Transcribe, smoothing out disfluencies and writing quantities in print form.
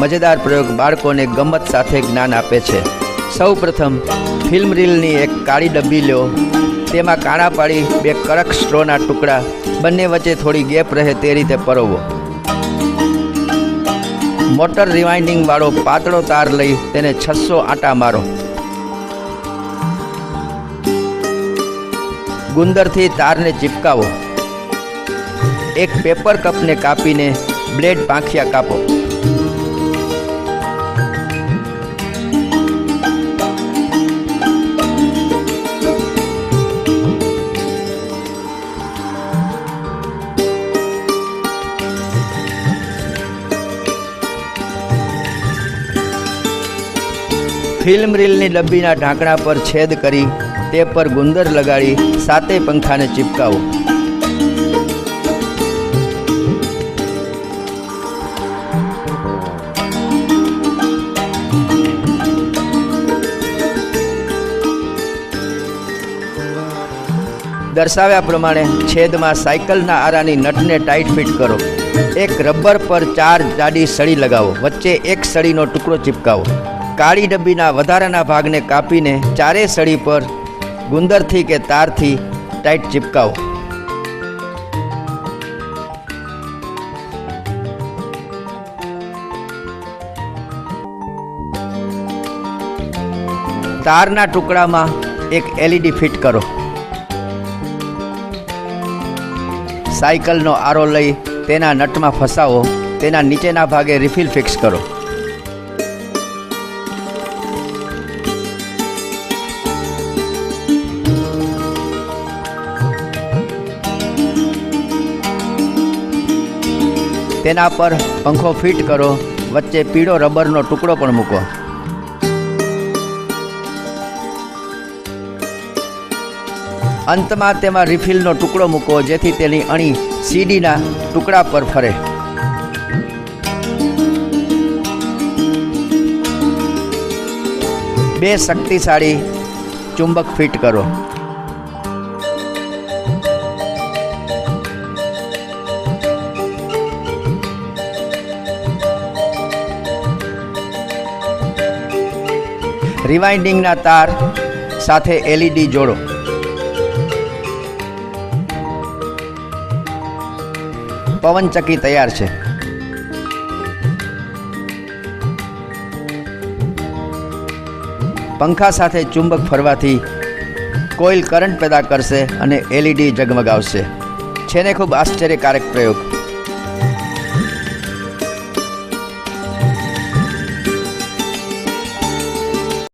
મજેદાર પ્રયોગ બાળકોને ગમત સાથે જ્ઞાન આપે છે। સૌ પ્રથમ ફિલ્મ રીલની એક કાળી ડબ્બી લો, તેમાં કાણા પાડી 2 કડક સ્ટ્રોના ટુકડા, બંને વચ્ચે થોડી ગેપ રહે તે રીતે પરોવો। મોટર રિવાઇન્ડિંગ વાળો પાતળો તાર લઈ તેને 600 આંટા મારો। ગુંદરથી તારને ચિપકાવો। એક પેપર કપને કાપીને બ્લેડ પાંખિયા કાપો। ફિલ્મ રીલની ડબ્બીના ઢાંકણા પર છેદ કરી તે પર ગુંદર લગાડી 7 પંખાને ચિપકાવો। દર્શાવ્યા પ્રમાણે છેદમાં સાયકલના આરાની નટને ટાઈટ ફિટ કરો। એક રબર પર 4 જાડી સળી લગાવો, વચ્ચે એક સળીનો ટુકડો ચિપકાવો। કાળી ડબ્બીના વધારાના ભાગને કાપીને 4 સળી પર ગુંદરથી કે તારથી ટાઈટ ચિપકાવો। તારના ટુકડામાં એક LED ફિટ કરો। સાયકલનો આરો લઈ તેના નટમાં ફસાવો। તેના નીચેના ભાગે રિફિલ ફિક્સ કરો। તેના પર પંખો ફિટ કરો। વચ્ચે પીળો રબરનો ટુકડો પણ મૂકો। અંતમાં તેમાં રિફિલનો ટુકડો મૂકો જેથી તેની અણી સીડીના ટુકડા પર ફરે। બે શક્તિશાળી ચુંબક ફિટ કરો। રિવાઇન્ડિંગના તાર સાથે LED જોડો। પવનચક્કી તૈયાર છે। પંખા સાથે ચુંબક ફરવાથી કોઇલ કરંટ પેદા કરશે અને LED ઝગમગાવશે। છે ને ખૂબ આશ્ચર્યકારક પ્રયોગ।